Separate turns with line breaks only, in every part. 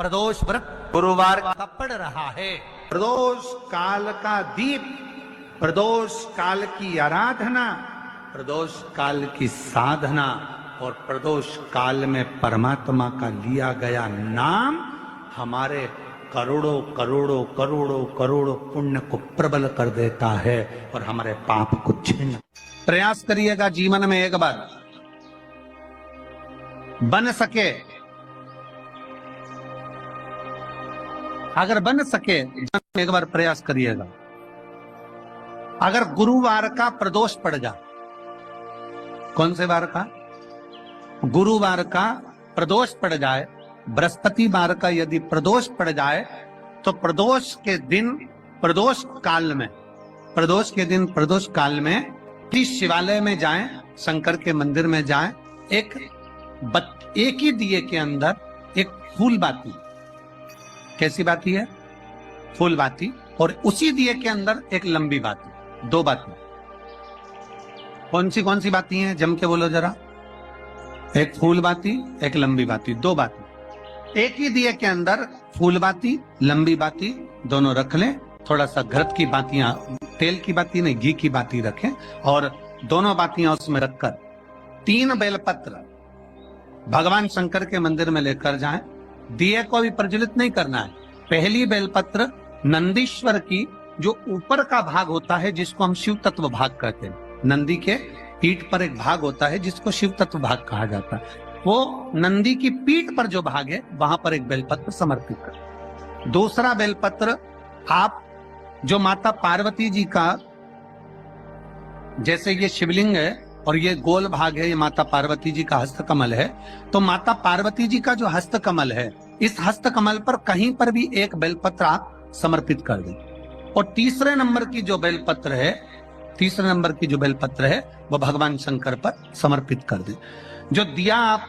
प्रदोष व्रत गुरुवार का पड़ रहा है।
प्रदोष काल का दीप, प्रदोष काल की आराधना, प्रदोष काल की साधना और प्रदोष काल में परमात्मा का लिया गया नाम हमारे करोड़ों करोड़ों करोड़ों करोड़ों पुण्य को प्रबल कर देता है और हमारे पाप को छीन। प्रयास करिएगा जीवन में एक बार बन सके, अगर बन सके एक बार प्रयास करिएगा। अगर गुरुवार का प्रदोष पड़ जाए, कौन से वार का? गुरुवार का प्रदोष पड़ जाए, बृहस्पतिवार का यदि प्रदोष पड़ जाए तो प्रदोष के दिन प्रदोष काल में, प्रदोष के दिन प्रदोष काल में शिवालय में जाएं, शंकर के मंदिर में जाएं, एक ही दिए के अंदर एक फूल बाती, कैसी बाती है? फूल बाती, और उसी दिए के अंदर एक लंबी बाती, दो बाती। कौन सी बाती हैं? जम के बोलो जरा। एक फूल बाती, एक लंबी बाती, दो बाती। एक ही दिए के अंदर फूल बाती, लंबी बाती दोनों रख लें। थोड़ा सा घृत की बातियां, तेल की बाती नहीं, घी की बाती रखें और दोनों बातियां उसमें रखकर 3 बेलपत्र भगवान शंकर के मंदिर में लेकर जाएं। दिए को भी प्रज्वलित नहीं करना है। पहली बेलपत्र नंदीश्वर की जो ऊपर का भाग होता है, जिसको हम शिव तत्व भाग कहते हैं, नंदी के पीठ पर एक भाग होता है जिसको शिव तत्व भाग कहा जाता है, वो नंदी की पीठ पर जो भाग है वहां पर एक बेलपत्र समर्पित कर। दूसरा बेलपत्र आप जो माता पार्वती जी का, जैसे ये शिवलिंग है और ये गोल भाग है, ये माता पार्वती जी का हस्तकमल है, तो माता पार्वती जी का जो हस्तकमल है, इस हस्तकमल पर कहीं पर भी एक बेलपत्र आप समर्पित कर दें। और तीसरे नंबर की जो बेलपत्र है वो भगवान शंकर पर समर्पित कर दें। जो दिया आप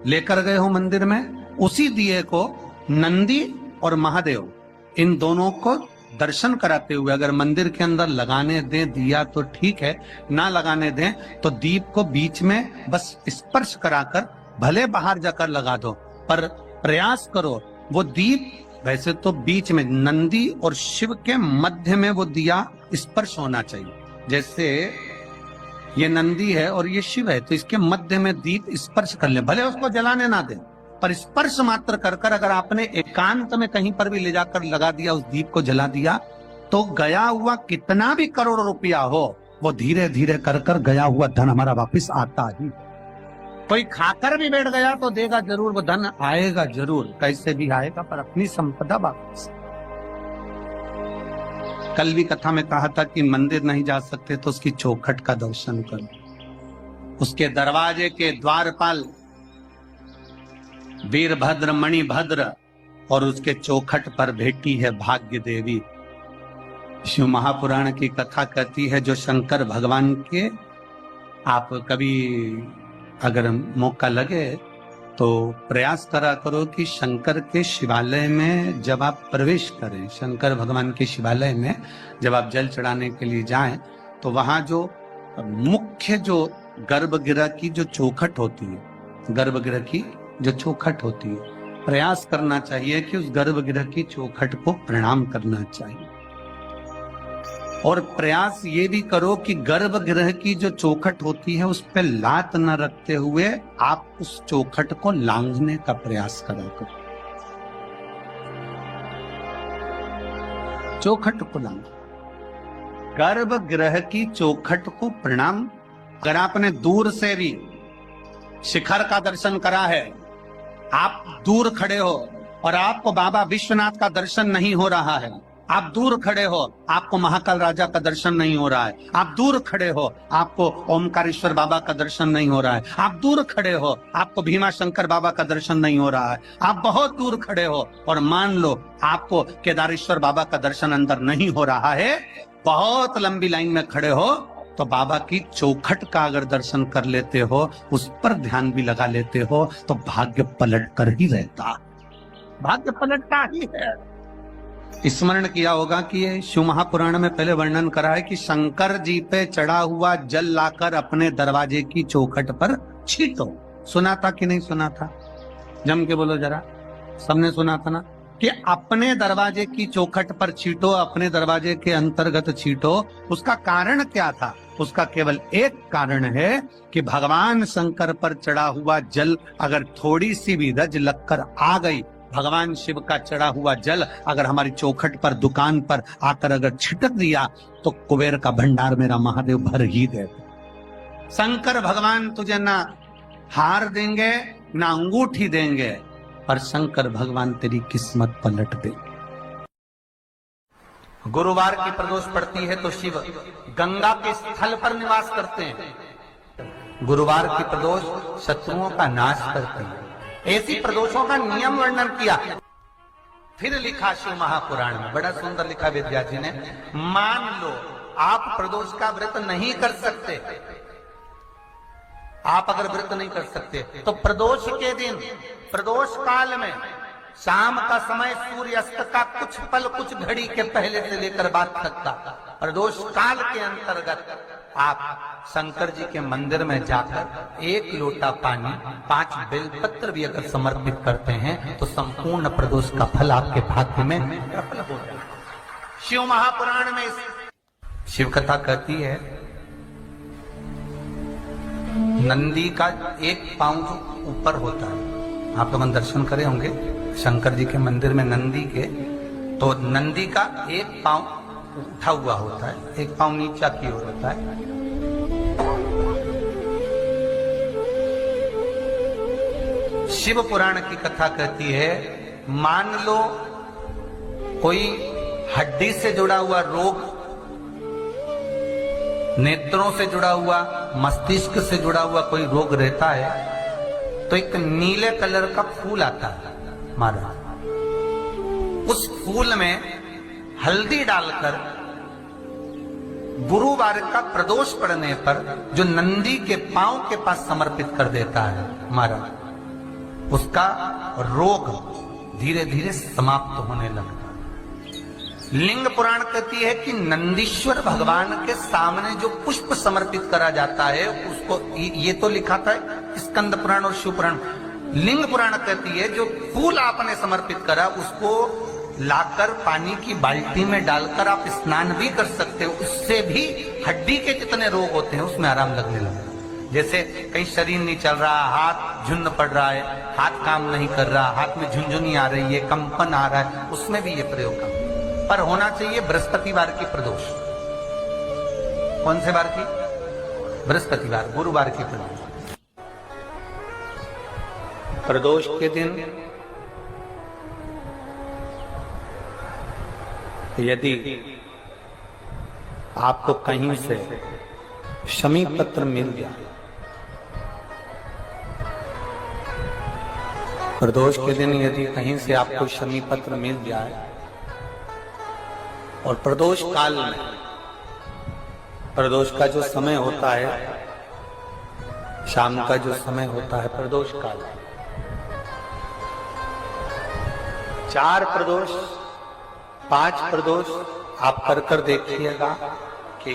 लेकर गए हो मंदिर में, उसी दिए को नंदी और महादेव इन दोनों को दर्शन कराते हुए अगर मंदिर के अंदर लगाने दें दिया तो ठीक है, ना लगाने दें तो दीप को बीच में बस स्पर्श कराकर भले बाहर जाकर लगा दो, पर प्रयास करो वो दीप, वैसे तो बीच में नंदी और शिव के मध्य में वो दिया स्पर्श होना चाहिए। जैसे ये नंदी है और ये शिव है, तो इसके मध्य में दीप स्पर्श कर ले, भले उसको जलाने ना दें, पर स्पर्श मात्र कर अगर आपने एकांत में कहीं पर भी ले जाकर लगा दिया, उस दीप को जला दिया, तो गया हुआ कितना भी करोड़ रुपया हो, वो धीरे धीरे कर गया हुआ धन हमारा वापस आता ही। कोई खाकर भी बैठ गया तो देगा जरूर, वो धन आएगा जरूर, कैसे भी आएगा, पर अपनी संपदा वापस। कल भी कथा में कहा था कि मंदिर नहीं जा सकते तो उसकी चौखट का दर्शन करो, उसके दरवाजे के द्वारपाल वीरभद्र मणिभद्र और उसके चौखट पर भेटी है भाग्य देवी। शिव महापुराण की कथा कहती है, जो शंकर भगवान के, आप कभी अगर मौका लगे तो प्रयास करा करो कि शंकर के शिवालय में जब आप प्रवेश करें, शंकर भगवान के शिवालय में जब आप जल चढ़ाने के लिए जाएं, तो वहां जो मुख्य जो गर्भगृह की जो चौखट होती है, गर्भगृह की जो चौखट होती है, प्रयास करना चाहिए कि उस गर्भगृह की चौखट को प्रणाम करना चाहिए। और प्रयास ये भी करो कि गर्भगृह की जो चौखट होती है उस पर लात न रखते हुए आप उस चौखट को लांघने का प्रयास करा करो। चौखट को लांघ, गर्भगृह की चौखट को प्रणाम। अगर आपने दूर से भी शिखर का दर्शन करा है, आप दूर खड़े हो और आपको बाबा विश्वनाथ का दर्शन नहीं हो रहा है, आप दूर खड़े हो, आपको महाकाल राजा का दर्शन नहीं हो रहा है, आप दूर खड़े हो, आपको ओमकारेश्वर बाबा का दर्शन नहीं हो रहा है, आप दूर खड़े हो, आपको भीमा शंकर बाबा का दर्शन नहीं हो रहा है, आप बहुत दूर खड़े हो और मान लो आपको केदारेश्वर बाबा का दर्शन अंदर नहीं हो रहा है, बहुत लंबी लाइन में खड़े हो, तो बाबा की चौखट का अगर दर्शन कर लेते हो, उस पर ध्यान भी लगा लेते हो, तो भाग्य पलट कर ही रहता, भाग्य पलटता ही है। स्मरण किया होगा कि ये शिव महापुराण में पहले वर्णन करा है कि शंकर जी पे चढ़ा हुआ जल लाकर अपने दरवाजे की चौखट पर छीटो। सुना था कि नहीं सुना था? जम के बोलो जरा। सबने सुना था ना कि अपने दरवाजे की चौखट पर छींटो, अपने दरवाजे के अंतर्गत छींटो। उसका कारण क्या था? उसका केवल एक कारण है कि भगवान शंकर पर चढ़ा हुआ जल अगर थोड़ी सी भी रज लगकर आ गई, भगवान शिव का चढ़ा हुआ जल अगर हमारी चौखट पर, दुकान पर आकर अगर छिटक दिया तो कुबेर का भंडार मेरा महादेव भर ही दे। शंकर भगवान तुझे ना हार देंगे ना अंगूठी देंगे, पर शंकर भगवान तेरी किस्मत पलट दे।
गुरुवार की प्रदोष पड़ती है तो शिव गंगा के स्थल पर निवास करते हैं। गुरुवार की प्रदोष शत्रुओं का नाश करती है। ऐसी प्रदोषों का नियम वर्णन किया। फिर लिखा शिव महापुराण में, बड़ा सुंदर लिखा विद्या जी ने। मान लो आप प्रदोष का व्रत नहीं कर सकते, आप अगर व्रत नहीं कर सकते तो प्रदोष के दिन, प्रदोष काल में शाम का समय सूर्यास्त का कुछ पल, कुछ घड़ी के पहले से लेकर बाद तक का प्रदोष काल के अंतर्गत आप शंकर जी के मंदिर में जाकर 1 लोटा पानी, 5 बेलपत्र भी अगर समर्पित करते हैं तो संपूर्ण प्रदोष का फल आपके भाग्य में प्रबल हो जाए। शिव महापुराण में शिव कथा कहती है, नंदी का एक पांव जो ऊपर होता है, आप लोग दर्शन करे होंगे शंकर जी के मंदिर में नंदी के, तो नंदी का एक पांव उठा हुआ होता है, एक पांव नीचा की ओर होता है। शिव पुराण की कथा कहती है, मान लो कोई हड्डी से जुड़ा हुआ रोग, नेत्रों से जुड़ा हुआ, मस्तिष्क से जुड़ा हुआ कोई रोग रहता है, तो एक नीले कलर का फूल आता है महाराज, उस फूल में हल्दी डालकर गुरुवार का प्रदोष पड़ने पर जो नंदी के पांव के पास समर्पित कर देता है महाराज, उसका रोग धीरे धीरे समाप्त होने लगता है। लिंग पुराण कहती है कि नंदीश्वर भगवान के सामने जो पुष्प समर्पित करा जाता है उसको, ये तो लिखा था स्कंद पुराण और शिव पुराण। लिंग पुराण कहती है जो फूल आपने समर्पित करा उसको लाकर पानी की बाल्टी में डालकर आप स्नान भी कर सकते हो, उससे भी हड्डी के जितने रोग होते हैं उसमें आराम लगने लगता है। जैसे कहीं शरीर नहीं चल रहा, हाथ झुन्न पड़ रहा है, हाथ काम नहीं कर रहा, हाथ में झुंझुनी आ रही है, कंपन आ रहा है, उसमें भी ये प्रयोग करना। पर होना चाहिए बृहस्पतिवार की प्रदोष। कौन से बार की? बृहस्पतिवार, गुरुवार की प्रदोष। प्रदोष के दिन यदि आपको कहीं से शमी पत्र मिल गया, प्रदोष के दिन यदि कहीं से आपको शमी पत्र मिल जाए और प्रदोष काल में, प्रदोष का जो समय होता है, शाम का जो समय होता है प्रदोष काल, 4 प्रदोष, 5 प्रदोष आप कर देखिएगा कि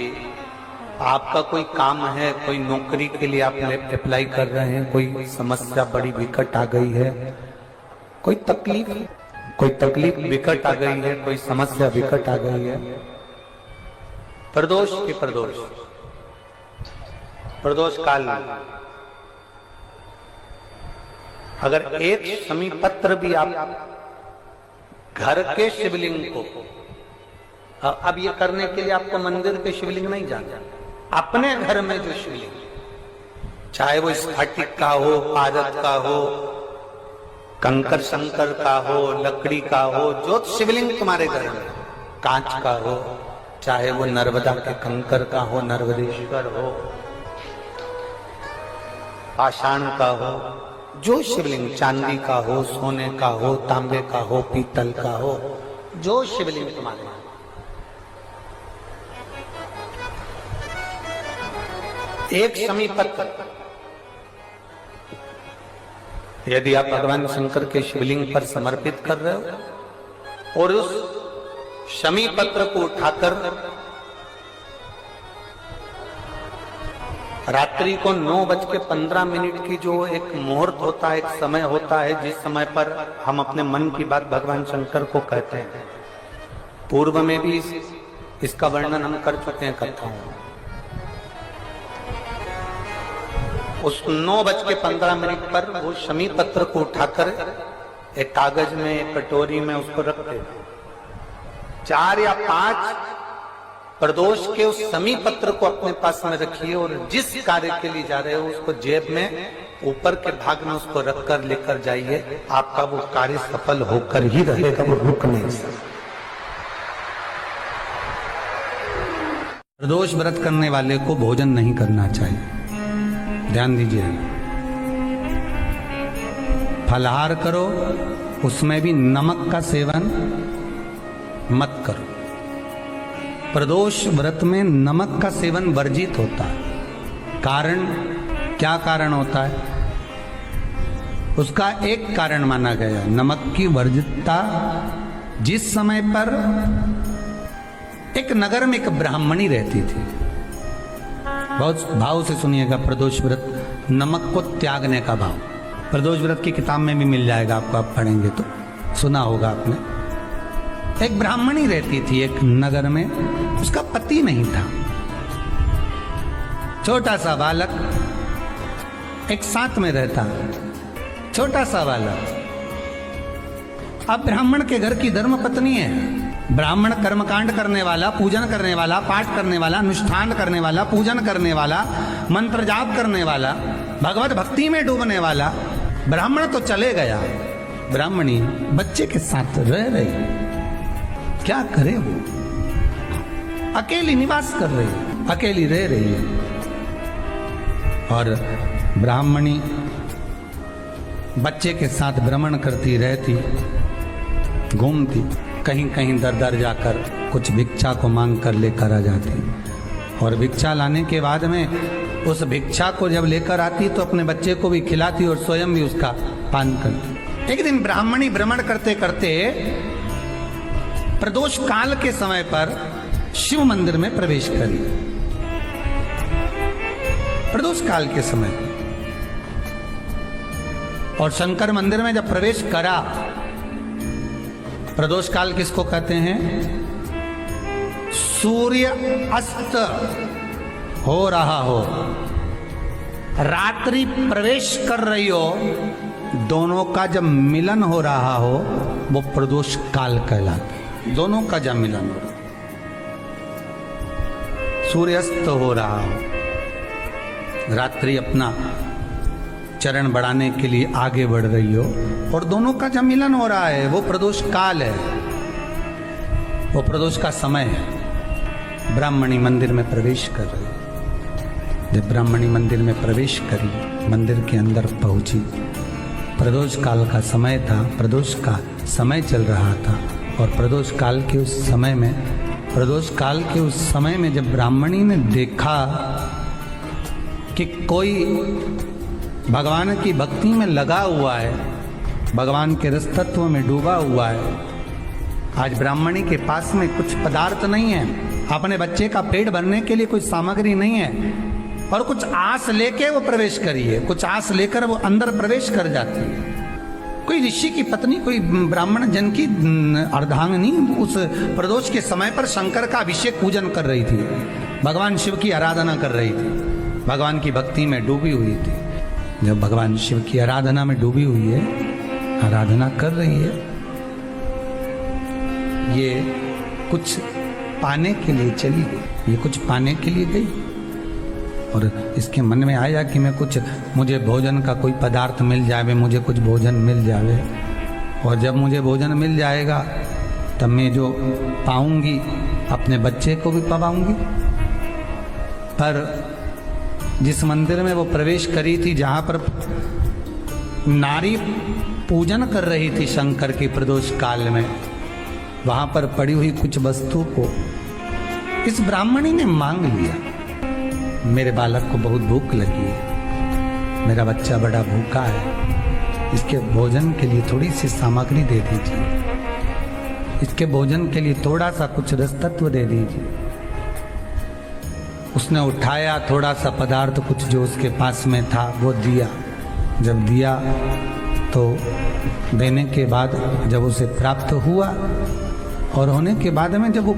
आपका कोई काम है, कोई नौकरी के लिए आप अप्लाई कर रहे हैं, कोई समस्या बड़ी विकट आ गई है, कोई तकलीफ विकट आ गई है, कोई समस्या विकट आ गई है, प्रदोष के प्रदोष काल में अगर एक शमी पत्र भी आप घर के शिवलिंग को, अब ये करने के लिए आपको मंदिर पे शिवलिंग नहीं जाना, अपने घर में जो शिवलिंग, चाहे वो स्फटिक का हो, पारद का हो, कंकर शंकर का हो, लकड़ी का हो, जो शिवलिंग तुम्हारे घर में, कांच का हो, चाहे वो नर्मदा के कंकर का हो, नर्मदेश्वर हो, पाषाण का हो, जो शिवलिंग चांदी का हो, सोने का हो, तांबे का हो, पीतल का हो, जो शिवलिंग तुम्हारे, एक शमी पत्र यदि आप भगवान शंकर के शिवलिंग पर समर्पित कर रहे हो और उस शमी पत्र को उठाकर रात्रि को 9:15 की जो एक मुहूर्त होता है, एक समय होता है, जिस समय पर हम अपने मन की बात भगवान शंकर को कहते हैं। पूर्व में भी इसका वर्णन हम कर चुके हैं कथाओं में। उस 9:15 पर वो शमी पत्र को उठाकर एक कागज में, एक कटोरी में उसको रखते, 4 या 5 प्रदोष के उस शमी पत्र को अपने पास में रखिए और जिस कार्य के लिए जा रहे हो उसको जेब में ऊपर के भाग में उसको रखकर लेकर जाइए। आपका वो कार्य सफल होकर ही रहेगा, वो रुक नहीं सकता।
प्रदोष व्रत करने वाले को भोजन नहीं करना चाहिए, ध्यान दीजिए। फलाहार करो, उसमें भी नमक का सेवन मत करो। प्रदोष व्रत में नमक का सेवन वर्जित होता है। कारण, क्या कारण होता है? उसका एक कारण माना गया नमक की वर्जितता। जिस समय पर एक नगर में एक ब्राह्मणी रहती थी, बहुत भाव से सुनिएगा, प्रदोष व्रत, नमक को त्यागने का भाव। प्रदोष व्रत की किताब में भी मिल जाएगा आपको, आप पढ़ेंगे तो सुना होगा आपने। एक ब्राह्मणी रहती थी एक नगर में, उसका पति नहीं था। छोटा सा बालक एक साथ में रहता, छोटा सा बालक। अब ब्राह्मण के घर की धर्म पत्नी है। ब्राह्मण कर्मकांड करने वाला, पूजन करने वाला, पाठ करने वाला, अनुष्ठान करने वाला, पूजन करने वाला, मंत्र जाप करने वाला, भगवत भक्ति में डूबने वाला। ब्राह्मण तो चले गया, ब्राह्मणी बच्चे के साथ रह रही। क्या करे वो? अकेली निवास कर रही है, अकेली रह रही है। और ब्राह्मणी बच्चे के साथ भ्रमण करती रहती, घूमती, कहीं कहीं दर दर जाकर कुछ भिक्षा को मांग कर लेकर आ जाती। और भिक्षा लाने के बाद में उस भिक्षा को जब लेकर आती तो अपने बच्चे को भी खिलाती और स्वयं भी उसका पान करती। एक दिन ब्राह्मणी भ्रमण करते करते प्रदोष काल के समय पर शिव मंदिर में प्रवेश करी। प्रदोष काल के समय, और शंकर मंदिर में जब प्रवेश करा, प्रदोष काल किसको कहते हैं? सूर्य अस्त हो रहा हो, रात्रि प्रवेश कर रही हो, दोनों का जब मिलन हो रहा हो वो प्रदोष काल कहलाता। दोनों का जब मिलन हो, सूर्यास्त हो रहा हो, रात्रि अपना चरण बढ़ाने के लिए आगे बढ़ रही हो और दोनों का जब मिलन हो रहा है, वो प्रदोष काल है, वो प्रदोष का समय है। ब्राह्मणी मंदिर में प्रवेश कर रही। जब ब्राह्मणी मंदिर में प्रवेश करी, मंदिर के अंदर पहुंची, प्रदोष काल का समय था, प्रदोष का समय चल रहा था। और प्रदोष काल के उस समय में, प्रदोष काल के उस समय में जब ब्राह्मणी ने देखा कि कोई भगवान की भक्ति में लगा हुआ है, भगवान के रस तत्व में डूबा हुआ है, आज ब्राह्मणी के पास में कुछ पदार्थ नहीं है, अपने बच्चे का पेट भरने के लिए कोई सामग्री नहीं है, और कुछ आस लेके वो प्रवेश करी है, कुछ आस लेकर वो अंदर प्रवेश कर जाती है। कोई ऋषि की पत्नी, कोई ब्राह्मण जन की अर्धांगिनी उस प्रदोष के समय पर शंकर का अभिषेक पूजन कर रही थी, भगवान शिव की आराधना कर रही थी, भगवान की भक्ति में डूबी हुई थी। जब भगवान शिव की आराधना में डूबी हुई है, आराधना कर रही है, ये कुछ पाने के लिए चली गई, ये कुछ पाने के लिए गई और इसके मन में आया कि मैं कुछ, मुझे भोजन का कोई पदार्थ मिल जाए, मुझे कुछ भोजन मिल जाए, और जब मुझे भोजन मिल जाएगा तब मैं जो पाऊंगी अपने बच्चे को भी पाऊंगी। पर जिस मंदिर में वो प्रवेश करी थी, जहां पर नारी पूजन कर रही थी शंकर की प्रदोष काल में, वहां पर पड़ी हुई कुछ वस्तु को इस ब्राह्मणी ने मांग लिया। मेरे बालक को बहुत भूख लगी है, मेरा बच्चा बड़ा भूखा है, इसके भोजन के लिए थोड़ी सी सामग्री दे दीजिए, इसके भोजन के लिए थोड़ा सा कुछ रस तत्व दे दीजिए।
उसने उठाया थोड़ा सा पदार्थ कुछ जो उसके पास में था वो दिया। जब दिया तो देने के बाद जब उसे प्राप्त हुआ और होने के बाद में जब वो